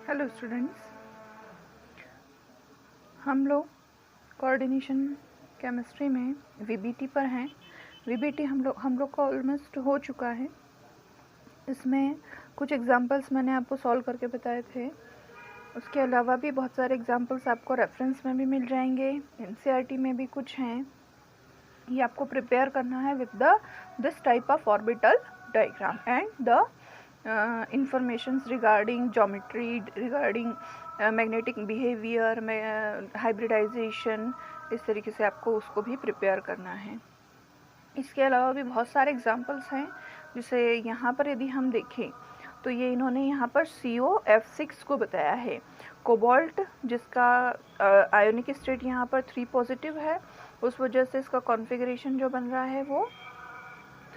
Hello students, हम लोग coordination chemistry में वीबीटी पर हैं। वीबीटी हम लोग का ऑलमोस्ट हो चुका है। इसमें कुछ एग्जांपल्स मैंने आपको सॉल्व करके बताए थे। उसके अलावा भी बहुत सारे एग्जांपल्स आपको रेफरेंस में भी मिल जाएंगे, एनसीईआरटी में भी कुछ हैं। ये आपको प्रिपेयर करना है with this type of orbital diagram and the informations regarding geometry, regarding magnetic behavior, hybridization, इस तरीके से आपको उसको भी प्रिपेयर करना है। इसके अलावा भी बहुत सारे एग्जांपल्स हैं, जिसे यहाँ पर यदि हम देखें तो ये इन्होंने यहाँ पर COF6 को बताया है। कोबाल्ट जिसका आयोनिक स्टेट यहाँ पर 3 पॉजिटिव है, उस वजह से इसका कॉन्फ़िगरेशन जो बन रहा है वो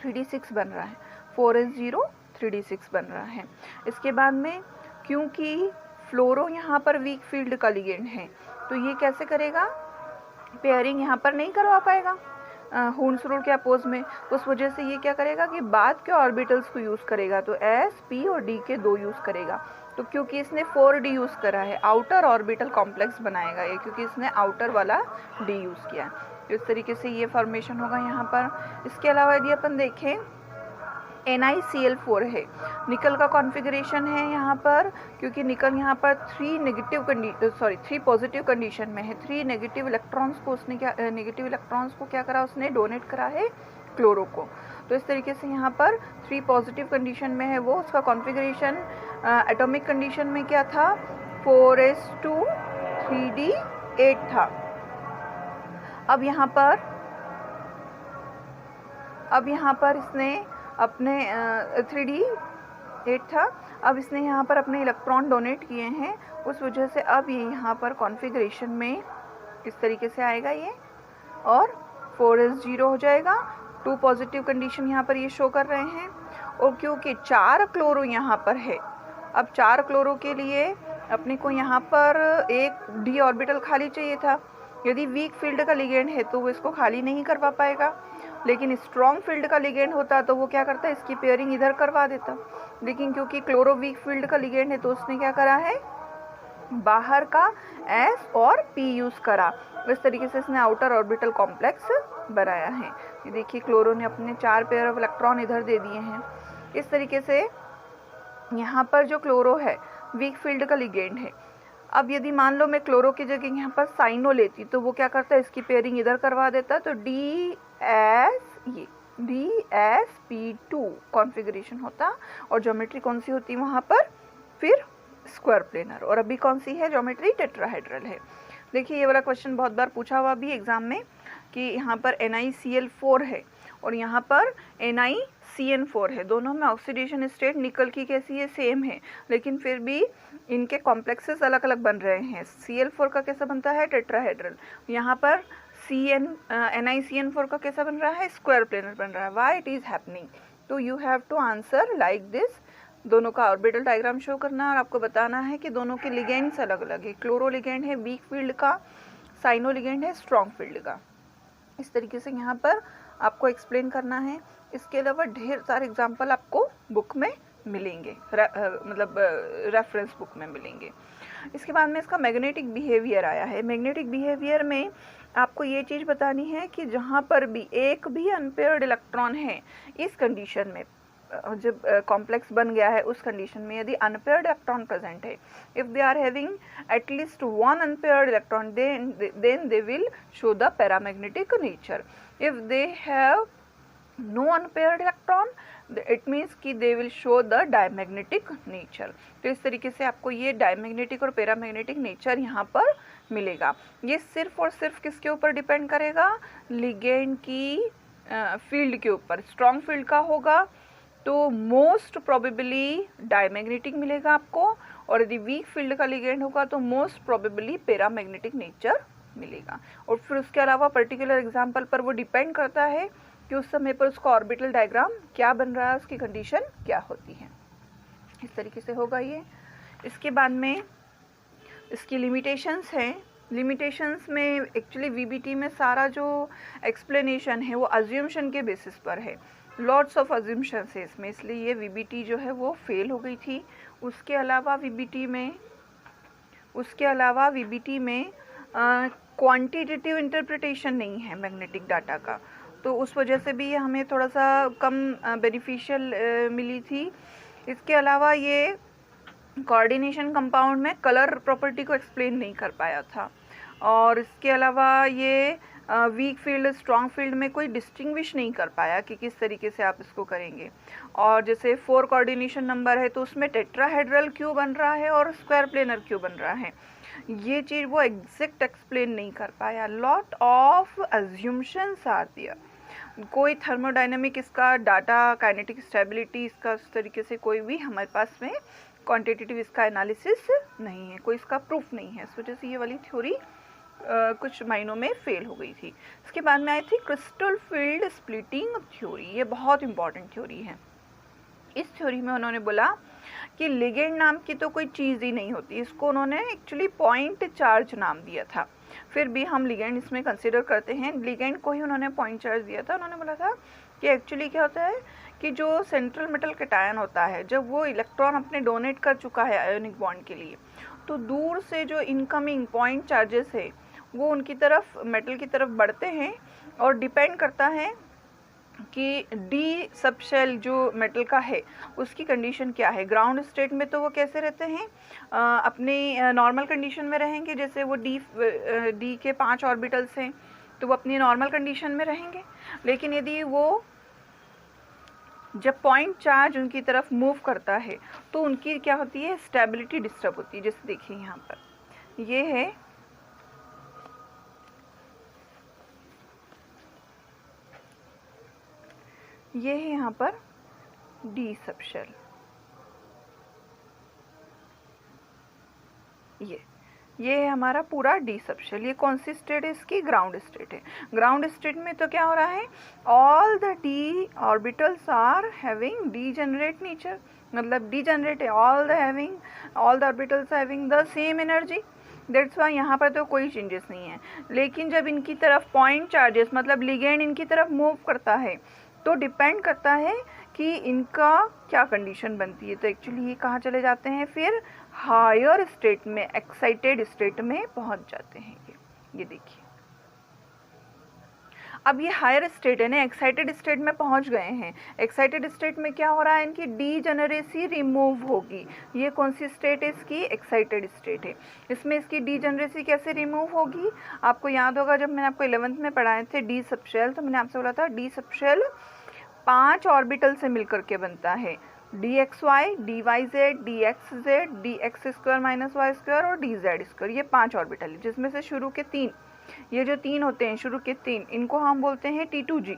3d6 बन रहा है, 4s0 3d6 बन रहा है। इसके बाद में क्योंकि फ्लोरो यहाँ पर वीक फील्ड का लिगेंड है, तो ये कैसे करेगा, पेयरिंग यहाँ पर नहीं करवा पाएगा हूर्न्स रूल के अपोज में। उस वजह से ये क्या करेगा कि बाद के ऑर्बिटल्स को यूज़ करेगा, तो S, P और D के 2 यूज़ करेगा। तो क्योंकि इसने 4D यूज़ करा है, आउटर ऑर्बिटल कॉम्प्लेक्स बनाएगा ये, क्योंकि इसने आउटर वाला D यूज़ किया है। तो इस तरीके से ये फॉर्मेशन होगा यहाँ पर। इसके अलावा यदि अपन देखें NiCl4 है, निकल का कॉन्फ़िगरेशन है यहाँ पर, क्योंकि निकल यहाँ पर 3 पॉजिटिव कंडीशन में है। 3 नेगेटिव इलेक्ट्रॉन्स को क्या करा, उसने डोनेट करा है क्लोरो को। तो इस तरीके से यहाँ पर 3 पॉजिटिव कंडीशन में है वो। उसका कॉन्फ़िगरेशन एटॉमिक कंडीशन में क्या था, 4s2 3d8 था। अब यहाँ पर इसने अपने 3d8 था। अब इसने यहाँ पर अपने इलेक्ट्रॉन डोनेट किए हैं, उस वजह से अब ये यहाँ पर कॉन्फ़िगरेशन में इस तरीके से आएगा ये, और 4s0 हो जाएगा। 2 पॉजिटिव कंडीशन यहाँ पर ये शो कर रहे हैं। और क्योंकि 4 क्लोरो यहाँ पर है, अब 4 क्लोरो के लिए अपने को यहाँ पर एक d ऑर्बिटल खाली चाहिए था। यदि वीक फील्ड का लिगेंड है तो वो इसको खाली नहीं करवा पाएगा, लेकिन स्ट्रॉन्ग फील्ड का लिगेंड होता तो वो क्या करता, इसकी पेयरिंग इधर करवा देता। लेकिन क्योंकि क्लोरो वीक फील्ड का लिगेंड है, तो उसने क्या करा है, बाहर का S और P यूज़ करा। इस तरीके से इसने आउटर ऑर्बिटल कॉम्प्लेक्स बनाया है। ये देखिए, क्लोरो ने अपने 4 पेयर ऑफ इलेक्ट्रॉन इधर दे दिए हैं। इस तरीके से यहाँ पर जो क्लोरो है वीक फील्ड का लिगेंड है। अब यदि मान लो मैं क्लोरो की जगह यहाँ पर साइनो लेती, तो वो क्या करता है, इसकी पेयरिंग इधर करवा देता। तो DsP2 कॉन्फ़िगरेशन होता, और ज्योमेट्री कौन सी होती वहाँ पर, फिर स्क्वायर प्लेनर। और अभी कौन सी है ज्योमेट्री, टेट्राहेड्रल है। देखिए, ये वाला क्वेश्चन बहुत बार पूछा हुआ भी एग्जाम में, कि यहाँ पर NiCl4 है और यहाँ पर NiCN4 है। दोनों में ऑक्सीडेशन स्टेट निकल की कैसी है, सेम है, लेकिन फिर भी इनके कॉम्प्लेक्सेस अलग अलग बन रहे हैं। Cl4 का कैसा बनता है, टेट्राहेड्रल। यहाँ पर NiCN4 का कैसा बन रहा है, स्क्वायर प्लेनर बन रहा है। वाई इट इज़ हैपनिंग, तो you have to answer like this. दोनों का ऑर्बिटल डायग्राम शो करना है और आपको बताना है कि दोनों के लिगेंड्स अलग अलग है। क्लोरो लिगेंड है वीक फील्ड का, साइनो लिगेंड है स्ट्रॉन्ग फील्ड का। इस तरीके से यहाँ पर आपको एक्सप्लेन करना है। इसके अलावा ढेर सारे एग्जाम्पल आपको बुक में मिलेंगे, मतलब रेफरेंस बुक में मिलेंगे। इसके बाद में इसका मैग्नेटिक बिहेवियर आया है। मैग्नेटिक बिहेवियर में आपको ये चीज़ बतानी है कि जहाँ पर भी एक भी अनपेयर्ड इलेक्ट्रॉन है, इस कंडीशन में जब कॉम्प्लेक्स बन गया है, उस कंडीशन में यदि अनपेयर्ड इलेक्ट्रॉन प्रेजेंट है, if they are having at least 1 unpaired electron, then they will show the paramagnetic nature. If they have no unpaired electron, it means कि they will show the diamagnetic nature. तो इस तरीके से आपको ये diamagnetic और paramagnetic nature यहाँ पर मिलेगा। ये सिर्फ और सिर्फ किसके ऊपर डिपेंड करेगा, लिगेंड की फील्ड के ऊपर। स्ट्रॉन्ग फील्ड का होगा तो मोस्ट प्रोबेबली डायमैग्नेटिक मिलेगा आपको, और यदि वीक फील्ड का लिगेंड होगा तो मोस्ट प्रोबेबली पैरामैग्नेटिक नेचर मिलेगा। और फिर उसके अलावा पर्टिकुलर एग्जांपल पर वो डिपेंड करता है कि उस समय पर उसका ऑर्बिटल डायग्राम क्या बन रहा है, उसकी कंडीशन क्या होती है। इस तरीके से होगा ये। इसके बाद में इसकी लिमिटेशंस हैं। लिमिटेशंस में एक्चुअली वीबीटी में सारा जो एक्सप्लेनेशन है वो अज्यूमशन के बेसिस पर है। लॉट्स ऑफ अज्यूमशंस है इसमें, इसलिए ये वीबीटी जो है वो फेल हो गई थी। उसके अलावा वीबीटी में उसके अलावा वीबीटी में क्वांटिटेटिव इंटरप्रिटेशन नहीं है मैग्नेटिक डाटा का, तो उस वजह से भी हमें थोड़ा सा कम बेनिफिशियल मिली थी। इसके अलावा ये कोऑर्डिनेशन कंपाउंड में कलर प्रॉपर्टी को एक्सप्लेन नहीं कर पाया था, और इसके अलावा ये वीक फील्ड स्ट्रॉन्ग फील्ड में कोई डिस्टिंग्विश नहीं कर पाया कि किस तरीके से आप इसको करेंगे। और जैसे 4 कोऑर्डिनेशन नंबर है तो उसमें टेट्राहेड्रल क्यों बन रहा है और स्क्वायर प्लेनर क्यों बन रहा है, ये चीज़ वो एग्जैक्ट एक्सप्लेन नहीं कर पाया। लॉट ऑफ अज्यूम्शंस आर देयर, कोई थर्मोडाइनमिक इसका डाटा, काइनेटिक स्टेबिलिटी इसका इस तरीके से कोई भी हमारे पास में क्वांटिटेटिव इसका एनालिसिस नहीं है, कोई इसका प्रूफ नहीं है। इस वजह से ये वाली थ्योरी कुछ महीनों में फेल हो गई थी। इसके बाद में आई थी क्रिस्टल फील्ड स्प्लिटिंग थ्योरी। ये बहुत इंपॉर्टेंट थ्योरी है। इस थ्योरी में उन्होंने बोला कि लिगेंड नाम की तो कोई चीज़ ही नहीं होती, इसको उन्होंने एक्चुअली पॉइंट चार्ज नाम दिया था। फिर भी हम लिगेंड इसमें कंसिडर करते हैं, लिगेंड को ही उन्होंने पॉइंट चार्ज दिया था। उन्होंने बोला था कि एक्चुअली क्या होता है कि जो सेंट्रल मेटल कैटायन होता है, जब वो इलेक्ट्रॉन अपने डोनेट कर चुका है आयोनिक बॉन्ड के लिए, तो दूर से जो इनकमिंग पॉइंट चार्जेस है वो उनकी तरफ, मेटल की तरफ बढ़ते हैं, और डिपेंड करता है कि डी सबशेल जो मेटल का है उसकी कंडीशन क्या है। ग्राउंड स्टेट में तो वो कैसे रहते हैं, अपने नॉर्मल कंडीशन में रहेंगे, जैसे वो डी के 5 ऑर्बिटल्स हैं तो वो अपनी नॉर्मल कंडीशन में रहेंगे। लेकिन यदि वो जब पॉइंट चार्ज उनकी तरफ मूव करता है तो उनकी क्या होती है, स्टेबिलिटी डिस्टर्ब होती है। जैसे देखिए यहाँ पर ये है, ये है यहाँ पर डी सबशेल, ये है हमारा पूरा डी सबशेल। ये कौन सी स्टेट है इसकी, ग्राउंड स्टेट है। ग्राउंड स्टेट में तो क्या हो रहा है, all the d orbitals are having degenerate nature, मतलब डीजेनरेट है, all the orbitals having the same energy, that's why यहाँ पर तो कोई चेंजेस नहीं है। लेकिन जब इनकी तरफ पॉइंट चार्जेस मतलब लिगेंड इनकी तरफ मूव करता है तो डिपेंड करता है कि इनका क्या कंडीशन बनती है। तो एक्चुअली ये कहाँ चले जाते हैं, फिर हायर स्टेट में, एक्साइटेड स्टेट में पहुंच जाते हैं। ये देखिए, अब ये हायर स्टेट है ना, एक्साइटेड स्टेट में पहुंच गए हैं। एक्साइटेड स्टेट में क्या हो रहा है, इनकी डीजेनरेसी रिमूव होगी। ये कौन सी स्टेट है इसकी, एक्साइटेड स्टेट है। इसमें इसकी डीजेनरेसी कैसे रिमूव होगी, आपको याद होगा जब मैंने आपको 11th में पढ़ाए थे डी सबशेल, तो मैंने आपसे बोला था डी सबशेल 5 ऑर्बिटल से मिलकर के बनता है, dxy, dyz, dxz, dx² - y² और dz²। ये 5 ऑर्बिटल है, जिसमें से शुरू के 3, ये जो 3 होते हैं शुरू के 3, इनको हम बोलते हैं T2g,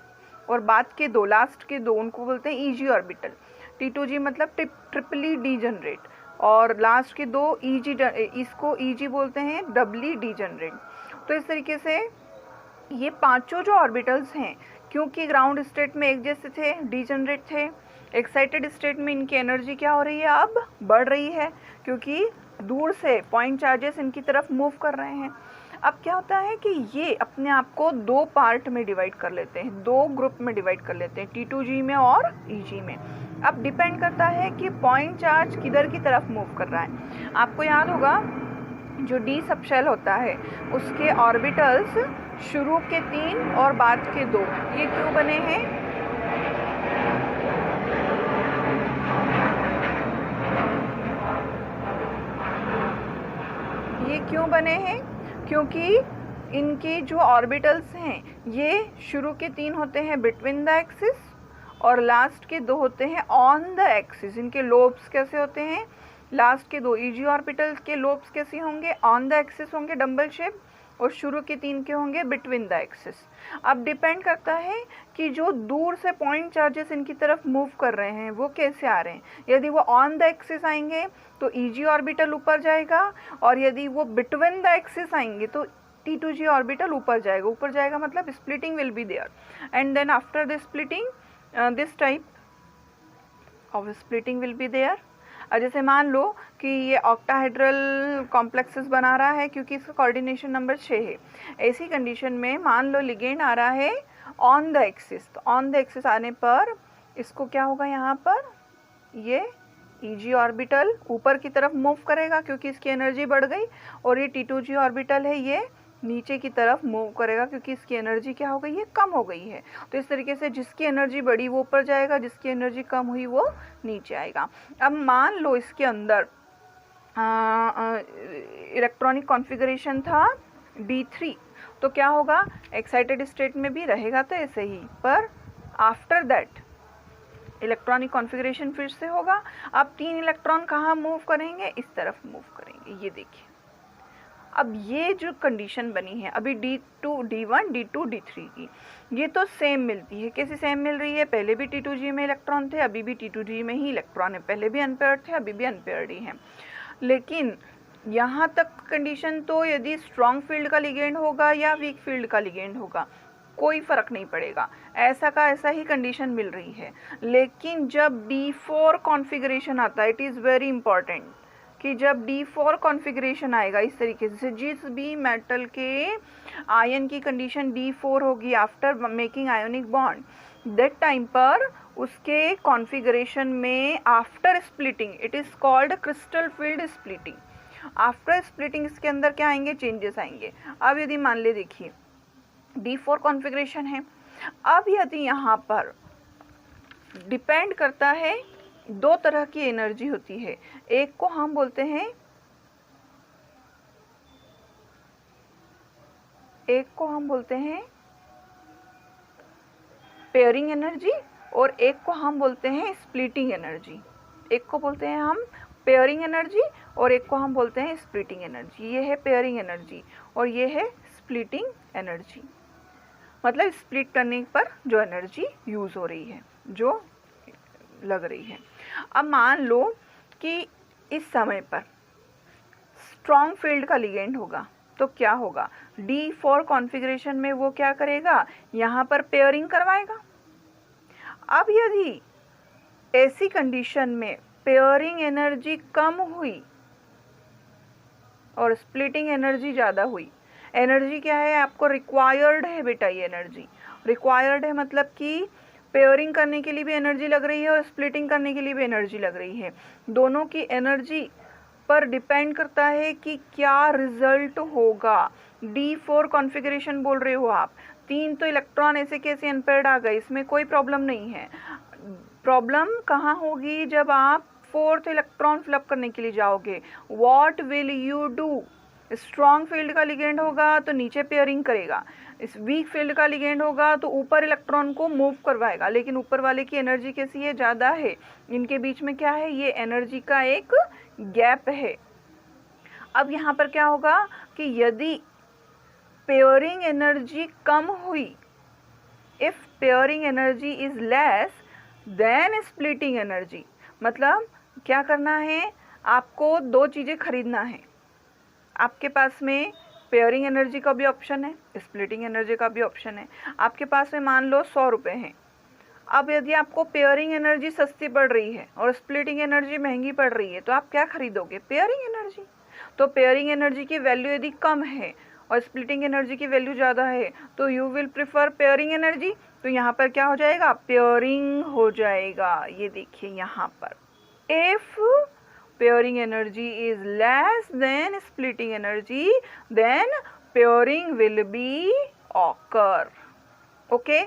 और बाद के 2, लास्ट के 2, उनको बोलते हैं EG ऑर्बिटल। T2g मतलब ट्रिपली डीजनरेट, और लास्ट के 2 EG, इसको EG बोलते हैं डबली डीजनरेट। तो इस तरीके से ये पांचों जो ऑर्बिटल्स हैं, क्योंकि ग्राउंड स्टेट में एक जैसे थे, डीजनरेट थे, एक्साइटेड स्टेट में इनकी एनर्जी क्या हो रही है, अब बढ़ रही है, क्योंकि दूर से पॉइंट चार्जेस इनकी तरफ मूव कर रहे हैं। अब क्या होता है कि ये अपने आप को 2 पार्ट में डिवाइड कर लेते हैं, 2 ग्रुप में डिवाइड कर लेते हैं, T2g में और EG में। अब डिपेंड करता है कि पॉइंट चार्ज किधर की तरफ मूव कर रहा है। आपको याद होगा जो डी सबशेल होता है उसके ऑर्बिटल्स शुरू के 3 और बाद के 2, ये क्यों बने हैं, ये क्यों बने हैं, क्योंकि इनकी जो ऑर्बिटल्स हैं ये शुरू के 3 होते हैं बिटवीन द एक्सिस और लास्ट के 2 होते हैं ऑन द एक्सिस। इनके लोब्स कैसे होते हैं, लास्ट के 2 EG ऑर्बिटल्स के लोब्स कैसे होंगे, ऑन द एक्सिस होंगे, डम्बल शेप, और शुरू के 3 के होंगे बिटवीन द एक्सिस। अब डिपेंड करता है कि जो दूर से पॉइंट चार्जेस इनकी तरफ मूव कर रहे हैं वो कैसे आ रहे हैं। यदि वो ऑन द एक्सिस आएंगे तो EG ऑर्बिटल ऊपर जाएगा, और यदि वो बिटवीन द एक्सिस आएंगे तो T2g ऑर्बिटल ऊपर जाएगा मतलब splitting will be there, and then after the splitting this type of splitting will be there. जैसे मान लो कि ये ऑक्टाहेड्रल कॉम्प्लेक्सेस बना रहा है क्योंकि इसका कोऑर्डिनेशन नंबर 6 है। ऐसी कंडीशन में मान लो लिगेंड आ रहा है ऑन द एक्सिस, तो ऑन द एक्सिस आने पर इसको क्या होगा, यहाँ पर ये Eg ऑर्बिटल ऊपर की तरफ मूव करेगा क्योंकि इसकी एनर्जी बढ़ गई, और ये T2G ऑर्बिटल है ये नीचे की तरफ मूव करेगा क्योंकि इसकी एनर्जी क्या हो गई है, कम हो गई है। तो इस तरीके से जिसकी एनर्जी बढ़ी वो ऊपर जाएगा, जिसकी एनर्जी कम हुई वो नीचे आएगा। अब मान लो इसके अंदर इलेक्ट्रॉनिक कॉन्फ़िगरेशन था D3, तो क्या होगा, एक्साइटेड स्टेट में भी रहेगा तो ऐसे ही, पर आफ्टर दैट इलेक्ट्रॉनिक कॉन्फ़िगरेशन फिर से होगा। अब 3 इलेक्ट्रॉन कहाँ मूव करेंगे, इस तरफ मूव करेंगे। ये देखिए, अब ये जो कंडीशन बनी है अभी D2, D1, D2, D3 की, ये तो सेम मिलती है। कैसे सेम मिल रही है, पहले भी T2G में इलेक्ट्रॉन थे, अभी भी T2G में ही इलेक्ट्रॉन है, पहले भी अनपेयर्ड थे, अभी भी अनपेयर्ड ही हैं। लेकिन यहाँ तक कंडीशन तो यदि स्ट्रॉन्ग फील्ड का लिगेंड होगा या वीक फील्ड का लिगेंड होगा कोई फ़र्क नहीं पड़ेगा, ऐसा का ऐसा ही कंडीशन मिल रही है। लेकिन जब D4 कॉन्फ़िगरेशन आता है, इट इज़ वेरी इंपॉर्टेंट कि जब D4 कॉन्फ़िगरेशन आएगा इस तरीके से, जिस भी मेटल के आयन की कंडीशन D4 होगी after making ionic bond, that time पर उसके कॉन्फ़िगरेशन में after splitting, it is called crystal field splitting. After splitting इसके अंदर क्या आएंगे, चेंजेस आएंगे। अब यदि मान ले, देखिए D4 कॉन्फ़िगरेशन है, अब यदि यहाँ पर डिपेंड करता है, दो तरह की एनर्जी होती है, एक को हम बोलते हैं पेयरिंग एनर्जी, और एक को हम बोलते हैं स्प्लिटिंग एनर्जी। एक को बोलते हैं हम पेयरिंग एनर्जी और एक को हम बोलते हैं स्प्लिटिंग एनर्जी। ये है पेयरिंग एनर्जी और ये है स्प्लिटिंग एनर्जी, मतलब स्प्लिट करने पर जो एनर्जी यूज़ हो रही है, जो लग रही है। अब मान लो कि इस समय पर स्ट्रॉन्ग फील्ड का लिगेंड होगा, तो क्या होगा, D4 कॉन्फ़िगरेशन में वो क्या करेगा, यहाँ पर पेयरिंग करवाएगा। अब यदि ऐसी कंडीशन में पेयरिंग एनर्जी कम हुई और स्प्लिटिंग एनर्जी ज़्यादा हुई, एनर्जी क्या है, आपको रिक्वायर्ड है बेटा, ये एनर्जी रिक्वायर्ड है, मतलब कि पेयरिंग करने के लिए भी एनर्जी लग रही है और स्प्लिटिंग करने के लिए भी एनर्जी लग रही है। दोनों की एनर्जी पर डिपेंड करता है कि क्या रिजल्ट होगा। D4 कॉन्फ़िगरेशन बोल रहे हो आप, 3 तो इलेक्ट्रॉन ऐसे कैसे अनपेयर्ड आ गए, इसमें कोई प्रॉब्लम नहीं है। प्रॉब्लम कहाँ होगी, जब आप 4th इलेक्ट्रॉन फिलअप करने के लिए जाओगे। What will you do, strong field का लिगेंड होगा तो नीचे पेयरिंग करेगा, इस वीक फील्ड का लिगेंड होगा तो ऊपर इलेक्ट्रॉन को मूव करवाएगा। लेकिन ऊपर वाले की एनर्जी कैसी है, ज़्यादा है, इनके बीच में क्या है, ये एनर्जी का एक गैप है। अब यहाँ पर क्या होगा कि यदि पेयरिंग एनर्जी कम हुई, if pairing energy is less than splitting energy, मतलब क्या करना है, आपको दो चीज़ें खरीदना है। आपके पास में पेयरिंग एनर्जी का भी ऑप्शन है, स्प्लिटिंग एनर्जी का भी ऑप्शन है। आपके पास में मान लो 100 रुपये हैं। अब यदि आपको पेयरिंग एनर्जी सस्ती पड़ रही है और स्प्लिटिंग एनर्जी महंगी पड़ रही है, तो आप क्या खरीदोगे, पेयरिंग एनर्जी। तो पेयरिंग एनर्जी की वैल्यू यदि कम है और स्प्लिटिंग एनर्जी की वैल्यू ज़्यादा है, तो you will prefer pairing energy. तो यहाँ पर क्या हो जाएगा, पेयरिंग हो जाएगा। ये देखिए यहाँ पर, if pairing energy is less than splitting energy, then pairing will be occur. Okay,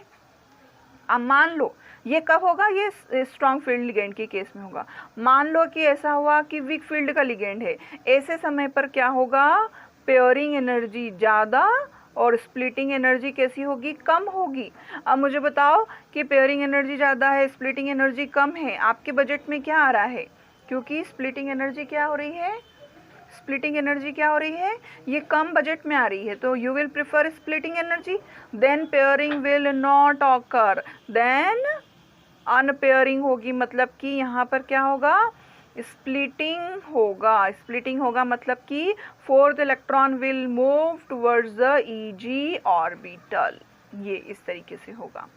अब मान लो ये कब होगा, ये स्ट्रॉन्ग फील्ड लिगेंड के केस में होगा। मान लो कि ऐसा हुआ कि वीक फील्ड का लिगेंड है, ऐसे समय पर क्या होगा, पेयरिंग एनर्जी ज़्यादा और स्प्लिटिंग एनर्जी कैसी होगी, कम होगी। अब मुझे बताओ कि पेयरिंग एनर्जी ज़्यादा है, स्प्लिटिंग एनर्जी कम है, आपके बजट में क्या आ रहा है, क्योंकि स्प्लिटिंग एनर्जी क्या हो रही है, स्प्लिटिंग एनर्जी क्या हो रही है, ये कम बजट में आ रही है, तो you will prefer splitting energy. Then pairing will not occur, then unpairing होगी, मतलब कि यहाँ पर क्या होगा, स्प्लिटिंग होगा। स्प्लिटिंग होगा मतलब कि 4th electron will move towards the Eg orbital. ये इस तरीके से होगा,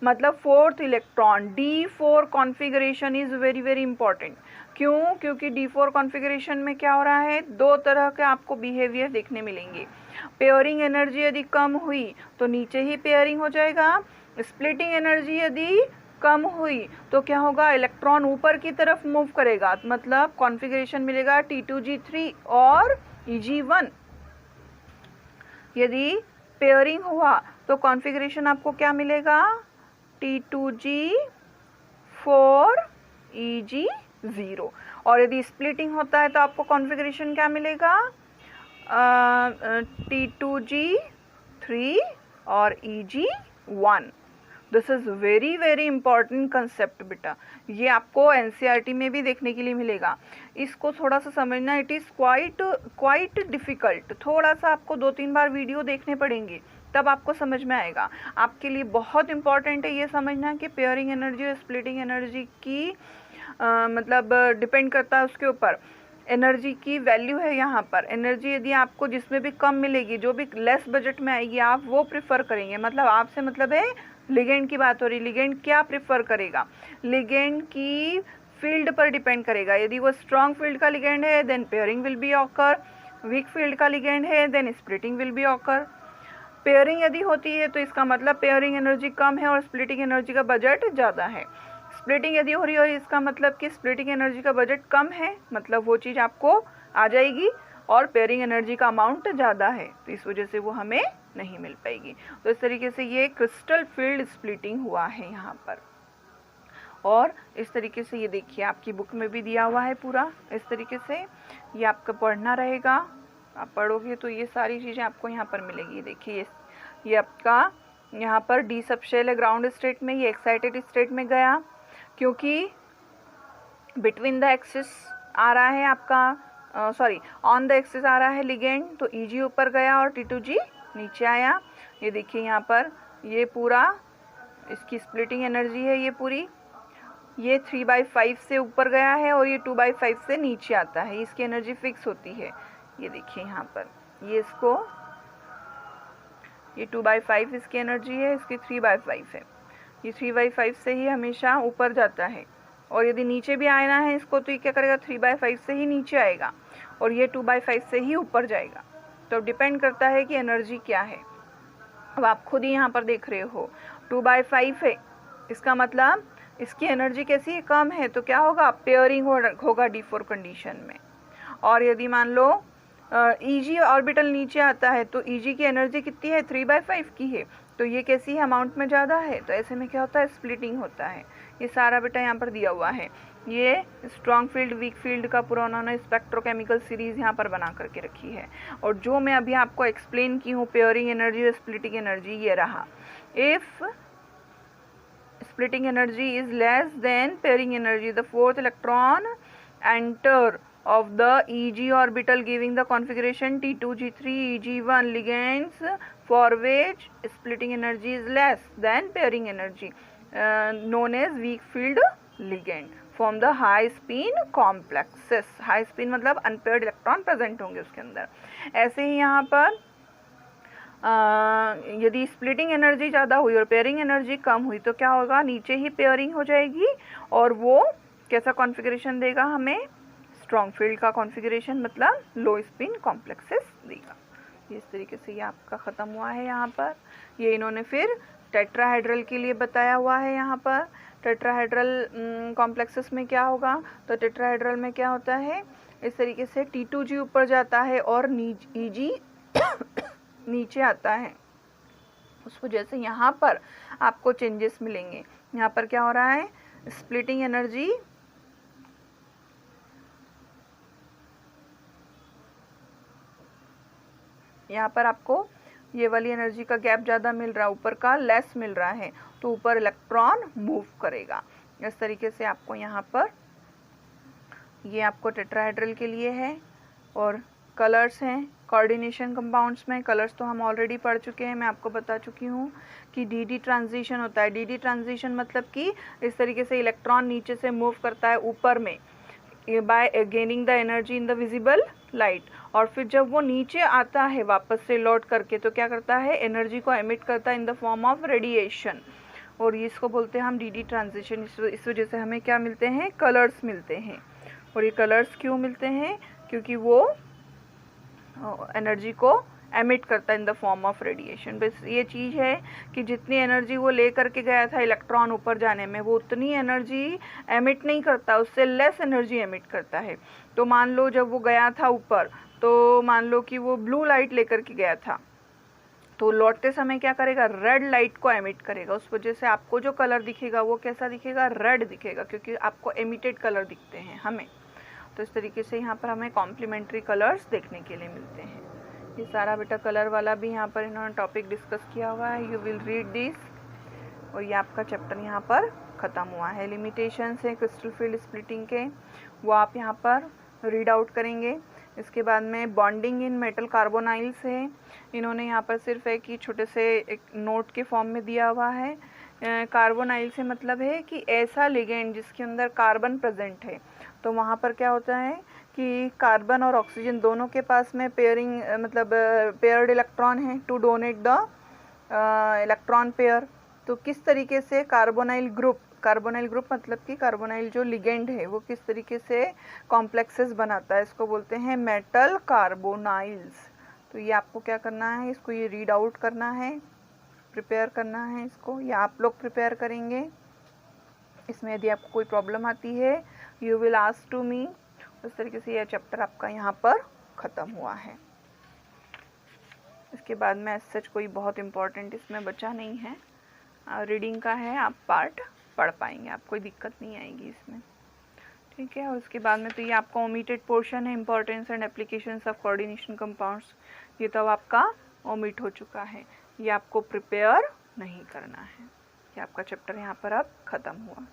मतलब 4th electron, D4 configuration is very very important. क्यों, क्योंकि D4 कॉन्फ़िगरेशन में क्या हो रहा है, दो तरह के आपको बिहेवियर देखने मिलेंगे। पेयरिंग एनर्जी यदि कम हुई तो नीचे ही पेयरिंग हो जाएगा, स्प्लिटिंग एनर्जी यदि कम हुई तो क्या होगा, इलेक्ट्रॉन ऊपर की तरफ मूव करेगा, मतलब कॉन्फ़िगरेशन मिलेगा T2G3 और Eg1। यदि पेयरिंग हुआ तो कॉन्फ़िगरेशन आपको क्या मिलेगा, T2G4 Eg0। और यदि स्प्लिटिंग होता है तो आपको कॉन्फ़िगरेशन क्या मिलेगा, T2G3 और Eg1। This is very very important concept बेटा, ये आपको एनसीईआरटी में भी देखने के लिए मिलेगा। इसको थोड़ा सा समझना, इट इज़ क्वाइट डिफ़िकल्ट, थोड़ा सा आपको 2-3 बार वीडियो देखने पड़ेंगे तब आपको समझ में आएगा। आपके लिए बहुत इंपॉर्टेंट है ये समझना कि पेयरिंग एनर्जी और स्प्लिटिंग एनर्जी की मतलब डिपेंड करता है उसके ऊपर, एनर्जी की वैल्यू है यहाँ पर। एनर्जी यदि आपको जिसमें भी कम मिलेगी, जो भी लेस बजट में आएगी, आप वो प्रिफर करेंगे। मतलब आपसे मतलब है लिगेंड की बात हो रही, लिगेंड क्या प्रिफर करेगा, लिगेंड की फील्ड पर डिपेंड करेगा। यदि वो स्ट्रॉन्ग फील्ड का लिगेंड है then pairing will be occur, weak field का लिगेंड है then splitting will be occur. Pairing यदि होती है तो इसका मतलब पेयरिंग एनर्जी कम है और स्प्लिटिंग एनर्जी का बजट ज़्यादा है। स्प्लिटिंग यदि हो रही है इसका मतलब कि स्प्लिटिंग एनर्जी का बजट कम है, मतलब वो चीज़ आपको आ जाएगी, और पेयरिंग एनर्जी का अमाउंट ज़्यादा है तो इस वजह से वो हमें नहीं मिल पाएगी। तो इस तरीके से ये क्रिस्टल फील्ड स्प्लिटिंग हुआ है यहाँ पर। और इस तरीके से ये देखिए आपकी बुक में भी दिया हुआ है पूरा, इस तरीके से ये आपका पढ़ना रहेगा। आप पढ़ोगे तो ये सारी चीज़ें आपको यहाँ पर मिलेगी। देखिए ये आपका यहाँ पर डी सबशेल है ग्राउंड स्टेट में, ये एक्साइटेड स्टेट में गया क्योंकि बिटवीन द एक्सिस आ रहा है आपका, सॉरी ऑन द एक्सिस आ रहा है लिगेंड, तो Eg ऊपर गया और T2G नीचे आया। ये देखिए यहाँ पर ये पूरा इसकी स्प्लिटिंग एनर्जी है, ये पूरी ये 3/5 से ऊपर गया है और ये 2/5 से नीचे आता है, इसकी एनर्जी फिक्स होती है। ये देखिए यहाँ पर ये इसको ये 2/5 इसकी एनर्जी है, इसकी 3/5 है। ये 3/5 से ही हमेशा ऊपर जाता है और यदि नीचे भी आना है इसको तो ये क्या करेगा, 3/5 से ही नीचे आएगा और ये 2/5 से ही ऊपर जाएगा। तो डिपेंड करता है कि एनर्जी क्या है। अब आप खुद ही यहाँ पर देख रहे हो 2/5 है, इसका मतलब इसकी एनर्जी कैसी है, कम है, तो क्या होगा, पेयरिंग होगा D4 कंडीशन में। और यदि मान लो Eg ऑर्बिटल नीचे आता है तो Eg की एनर्जी कितनी है, 3/5 की है, तो ये कैसी है, अमाउंट में ज़्यादा है, तो ऐसे में क्या होता है, स्प्लिटिंग होता है। ये सारा बेटा यहाँ पर दिया हुआ है। ये स्ट्रॉन्ग फील्ड वीक फील्ड का पूरा उन्होंने स्पेक्ट्रोकेमिकल सीरीज़ यहाँ पर बना करके रखी है। और जो मैं अभी आपको एक्सप्लेन की हूँ पेयरिंग एनर्जी और स्प्लिटिंग एनर्जी, ये रहा। If splitting energy is less than pairing energy, the fourth electron enter of the Eg orbital giving the configuration T2G3 Eg1 ligands for which splitting energy is less than pairing energy known as weak field ligand form the high spin complexes। high spin मतलब unpaired electron present होंगे उसके अंदर। ऐसे ही यहाँ पर यदि splitting energy ज़्यादा हुई और पेयरिंग एनर्जी कम हुई तो क्या होगा, नीचे ही पेयरिंग हो जाएगी और वो कैसा कॉन्फ़िगरेशन देगा हमें, स्ट्रॉन्ग फील्ड का कॉन्फ़िगरेशन, मतलब लो स्पिन कॉम्प्लेक्सेस देगा। इस तरीके से ये आपका ख़त्म हुआ है यहाँ पर। ये इन्होंने फिर टेट्राहेड्रल के लिए बताया हुआ है। यहाँ पर टेट्राहेड्रल कॉम्प्लेक्सेस में क्या होगा, तो टेट्राहेड्रल में क्या होता है, इस तरीके से T2G ऊपर जाता है और Eg नीचे आता है, उस वजह से यहाँ पर आपको चेंजेस मिलेंगे। यहाँ पर क्या हो रहा है, स्प्लिटिंग एनर्जी यहाँ पर आपको ये वाली एनर्जी का गैप ज़्यादा मिल रहा है, ऊपर का लेस मिल रहा है, तो ऊपर इलेक्ट्रॉन मूव करेगा। इस तरीके से आपको यहाँ पर ये आपको टेट्राहेड्रल के लिए है। और कलर्स हैं कोऑर्डिनेशन कंपाउंड्स में, कलर्स तो हम ऑलरेडी पढ़ चुके हैं, मैं आपको बता चुकी हूँ कि डी ट्रांजिशन होता है। डी ट्रांजिशन मतलब कि इस तरीके से इलेक्ट्रॉन नीचे से मूव करता है ऊपर में bye gaining the energy in the visible light, और फिर जब वो नीचे आता है वापस से लौट करके तो क्या करता है, एनर्जी को एमिट करता है in the form of radiation, और इसको बोलते हैं हम डी ट्रांजिशन। इस वजह से हमें क्या मिलते हैं, कलर्स मिलते हैं। और ये कलर्स क्यों मिलते हैं, क्योंकि वो एनर्जी को एमिट करता है in the form of radiation. बस ये चीज़ है कि जितनी एनर्जी वो ले करके गया था इलेक्ट्रॉन ऊपर जाने में, वो उतनी एनर्जी एमिट नहीं करता, उससे लेस एनर्जी एमिट करता है। तो मान लो जब वो गया था ऊपर, तो मान लो कि वो ब्लू लाइट लेकर के गया था, तो लौटते समय क्या करेगा, रेड लाइट को एमिट करेगा। उस वजह से आपको जो कलर दिखेगा वो कैसा दिखेगा, रेड दिखेगा, क्योंकि आपको एमिटेड कलर दिखते हैं हमें। तो इस तरीके से यहाँ पर हमें कॉम्प्लीमेंट्री कलर्स देखने के लिए मिलते हैं। ये सारा बेटा कलर वाला भी यहाँ पर इन्होंने टॉपिक डिस्कस किया हुआ है, यू विल रीड दिस। और ये आपका चैप्टर यहाँ पर ख़त्म हुआ है। लिमिटेशंस है क्रिस्टल फील्ड स्प्लिटिंग के, वो आप यहाँ पर रीड आउट करेंगे। इसके बाद में बॉन्डिंग इन मेटल कार्बोनाइल्स है, इन्होंने यहाँ पर सिर्फ एक ही छोटे से एक नोट के फॉर्म में दिया हुआ है। कार्बोनाइल से मतलब है कि ऐसा लिगेंड जिसके अंदर कार्बन प्रेजेंट है। तो वहाँ पर क्या होता है कि कार्बन और ऑक्सीजन दोनों के पास में पेयरिंग मतलब पेयर्ड इलेक्ट्रॉन है to donate the electron pair. तो किस तरीके से कार्बोनाइल ग्रुप मतलब कि कार्बोनाइल जो लिगेंड है वो किस तरीके से कॉम्प्लेक्सेस बनाता है, इसको बोलते हैं मेटल कार्बोनाइल्स। तो ये आपको क्या करना है, इसको ये रीड आउट करना है, प्रिपेयर करना है इसको, या आप लोग प्रिपेयर करेंगे। इसमें यदि आपको कोई प्रॉब्लम आती है you will ask to me. उस तरीके से यह चैप्टर आपका यहाँ पर ख़त्म हुआ है। इसके बाद में सच कोई बहुत इम्पोर्टेंट इसमें बचा नहीं है, रीडिंग का है, आप पार्ट पढ़ पाएंगे, आप कोई दिक्कत नहीं आएगी इसमें, ठीक है। और उसके बाद में तो ये आपका ओमिटेड पोर्शन है, importance and applications of coordination compounds, ये तो आपका ओमिट हो चुका है, ये आपको प्रिपेयर नहीं करना है। ये आपका चैप्टर यहाँ पर अब ख़त्म हुआ।